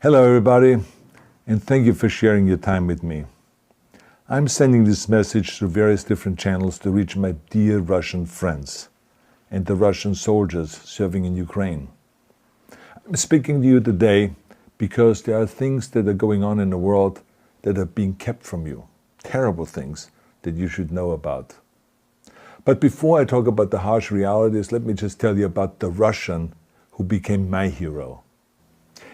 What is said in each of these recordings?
Hello everybody, and thank you for sharing your time with me. I'm sending this message through various different channels to reach my dear Russian friends and the Russian soldiers serving in Ukraine. I'm speaking to you today because there are things that are going on in the world that are being kept from you, terrible things that you should know about. But before I talk about the harsh realities, let me just tell you about the Russian who became my hero.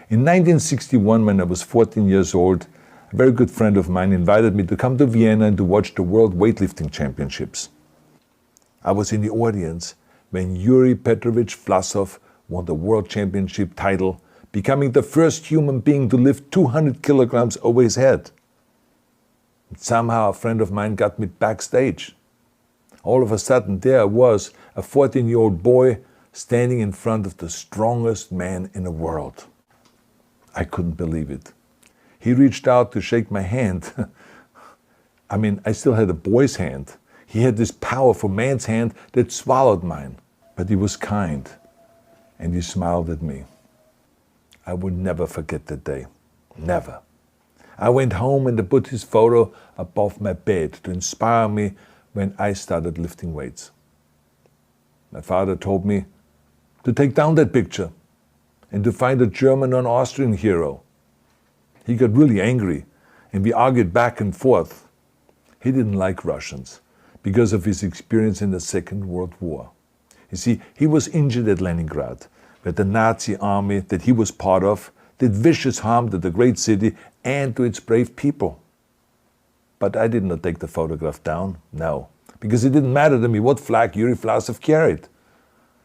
In 1961, when I was 14 years old, a very good friend of mine invited me to come to Vienna and to watch the World Weightlifting Championships. I was in the audience when Yuri Petrovich Vlasov won the World Championship title, becoming the first human being to lift 200 kilograms over his head. And somehow a friend of mine got me backstage. All of a sudden there I was, a 14-year-old boy, standing in front of the strongest man in the world. I couldn't believe it. He reached out to shake my hand. I still had a boy's hand. He had this powerful man's hand that swallowed mine. But he was kind, and he smiled at me. I will never forget that day. Never. I went home and I put his photo above my bed to inspire me when I started lifting weights. My father told me to take down that picture and to find a German or an Austrian hero. He got really angry, and we argued back and forth. He didn't like Russians because of his experience in the Second World War. You see, he was injured at Leningrad, where the Nazi army that he was part of did vicious harm to the great city and to its brave people. But I did not take the photograph down, no, because it didn't matter to me what flag Yuri Vlasov carried.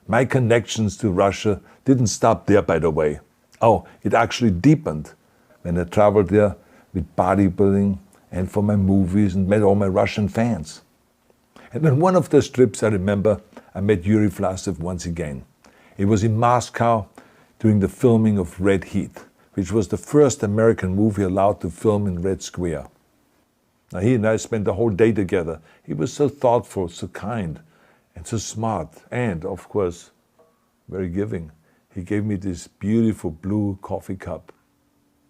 My connections to Russia didn't stop there, by the way. Oh, it actually deepened when I traveled there with bodybuilding and for my movies and met all my Russian fans. And on one of those trips, I remember, I met Yuri Vlasov once again. It was in Moscow during the filming of Red Heat, which was the first American movie allowed to film in Red Square. Now, he and I spent the whole day together. He was so thoughtful, so kind, and so smart, and, of course, very giving. He gave me this beautiful blue coffee cup.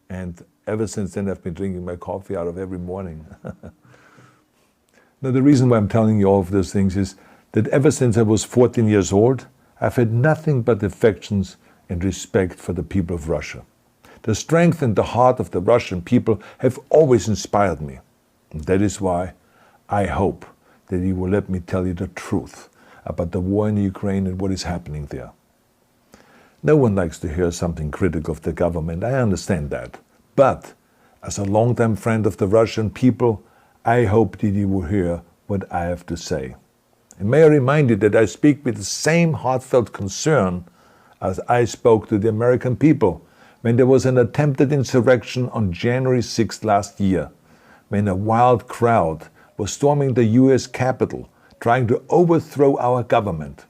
And ever since then, I've been drinking my coffee out of every morning. Now, the reason why I'm telling you all of those things is that ever since I was 14 years old, I've had nothing but affections and respect for the people of Russia. The strength and the heart of the Russian people have always inspired me. And that is why I hope that you will let me tell you the truth about the war in Ukraine and what is happening there. No one likes to hear something critical of the government, I understand that. But as a longtime friend of the Russian people, I hope that you will hear what I have to say. And may I remind you that I speak with the same heartfelt concern as I spoke to the American people when there was an attempted insurrection on January 6th last year, when a wild crowd was storming the US Capitol, trying to overthrow our government.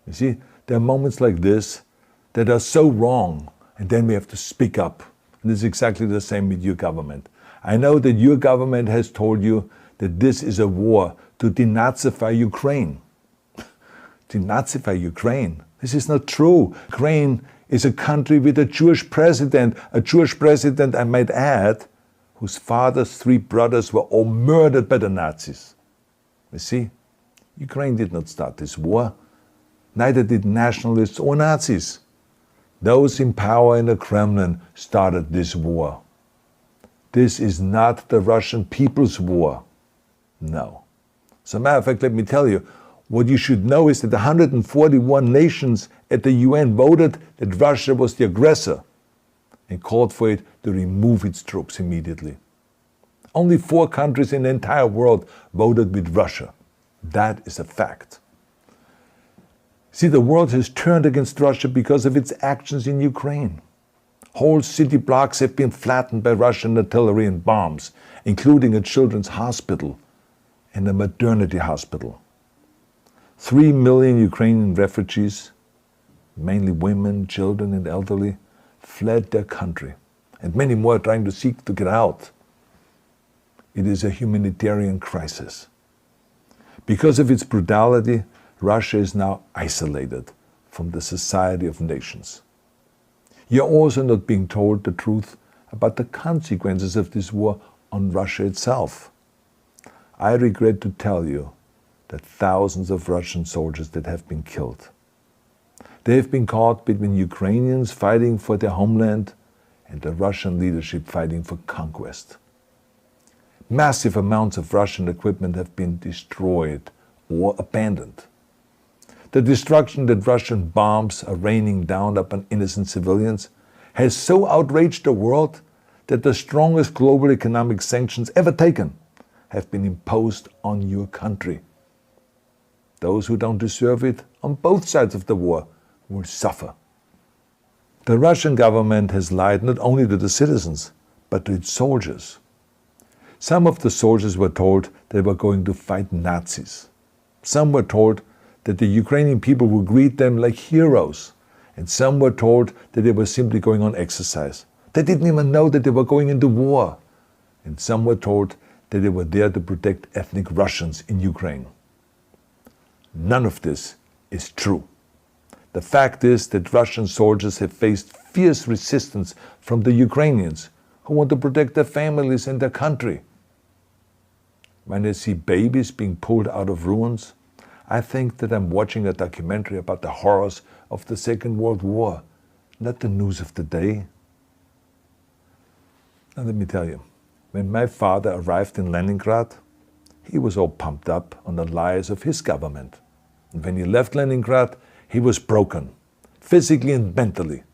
You see, there are moments like this that are so wrong, and then we have to speak up. And it's exactly the same with your government. I know that your government has told you that this is a war to denazify Ukraine. Denazify Ukraine? This is not true. Ukraine is a country with a Jewish president, I might add, whose father's 3 brothers were all murdered by the Nazis. You see, Ukraine did not start this war. Neither did nationalists or Nazis. Those in power in the Kremlin started this war. This is not the Russian people's war. No. As a matter of fact, let me tell you, what you should know is that 141 nations at the UN voted that Russia was the aggressor and called for it to remove its troops immediately. Only 4 countries in the entire world voted with Russia. That is a fact. See, the world has turned against Russia because of its actions in Ukraine. Whole city blocks have been flattened by Russian artillery and bombs, including a children's hospital and a maternity hospital. 3 million Ukrainian refugees, mainly women, children, and elderly, fled their country, and many more are trying to seek to get out. It is a humanitarian crisis. Because of its brutality, Russia is now isolated from the society of nations. You're also not being told the truth about the consequences of this war on Russia itself. I regret to tell you that thousands of Russian soldiers that have been killed. They have been caught between Ukrainians fighting for their homeland and the Russian leadership fighting for conquest. Massive amounts of Russian equipment have been destroyed or abandoned. The destruction that Russian bombs are raining down upon innocent civilians has so outraged the world that the strongest global economic sanctions ever taken have been imposed on your country. Those who don't deserve it on both sides of the war will suffer. The Russian government has lied not only to the citizens, but to its soldiers. Some of the soldiers were told they were going to fight Nazis. Some were told that the Ukrainian people would greet them like heroes, and some were told that they were simply going on exercise. They didn't even know that they were going into war. And some were told that they were there to protect ethnic Russians in Ukraine. None of this is true. The fact is that Russian soldiers have faced fierce resistance from the Ukrainians who want to protect their families and their country. When I see babies being pulled out of ruins, I think that I'm watching a documentary about the horrors of the Second World War, not the news of the day. Now let me tell you, when my father arrived in Leningrad, he was all pumped up on the lies of his government. And when he left Leningrad, he was broken, physically and mentally.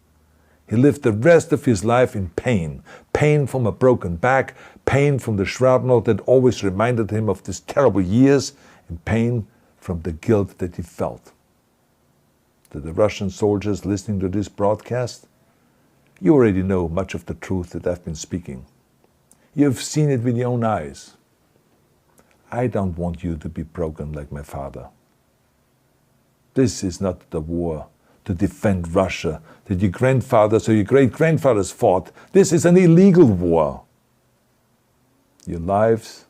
He lived the rest of his life in pain. Pain from a broken back, pain from the shrapnel that always reminded him of these terrible years, and pain from the guilt that he felt. To the Russian soldiers listening to this broadcast, you already know much of the truth that I've been speaking. You have seen it with your own eyes. I don't want you to be broken like my father. This is not the war to defend Russia that your grandfathers or your great-grandfathers fought. This is an illegal war. Your lives,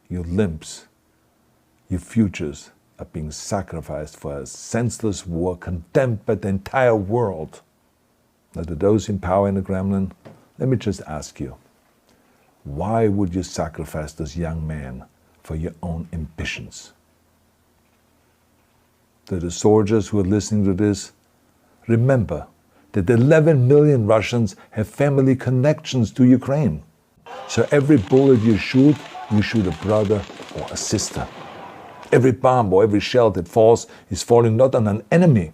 your limbs, your futures are being sacrificed for a senseless war condemned by the entire world. Now, to those in power in the Kremlin, let me just ask you, why would you sacrifice those young men for your own ambitions? To the soldiers who are listening to this, remember that 11 million Russians have family connections to Ukraine. So every bullet you shoot a brother or a sister. Every bomb or every shell that falls is falling not on an enemy,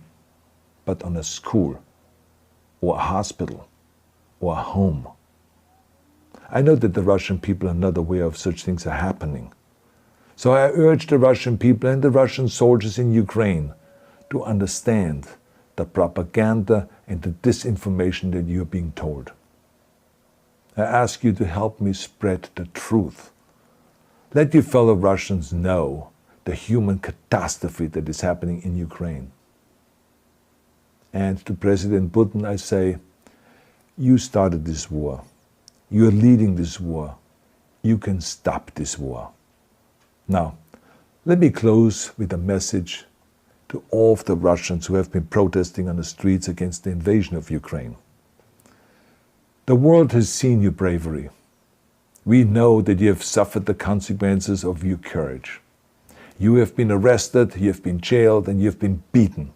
but on a school, or a hospital, or a home. I know that the Russian people are not aware of such things are happening. So I urge the Russian people and the Russian soldiers in Ukraine to understand the propaganda and the disinformation that you are being told. I ask you to help me spread the truth. Let your fellow Russians know the human catastrophe that is happening in Ukraine. And to President Putin I say, you started this war. You are leading this war. You can stop this war. Now, let me close with a message to all of the Russians who have been protesting on the streets against the invasion of Ukraine. The world has seen your bravery. We know that you have suffered the consequences of your courage. You have been arrested, you have been jailed, and you have been beaten.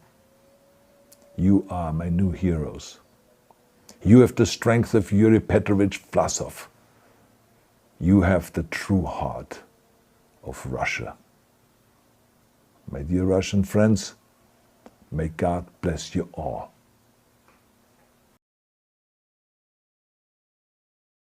You are my new heroes. You have the strength of Yuri Petrovich Vlasov. You have the true heart of Russia. My dear Russian friends, may God bless you all.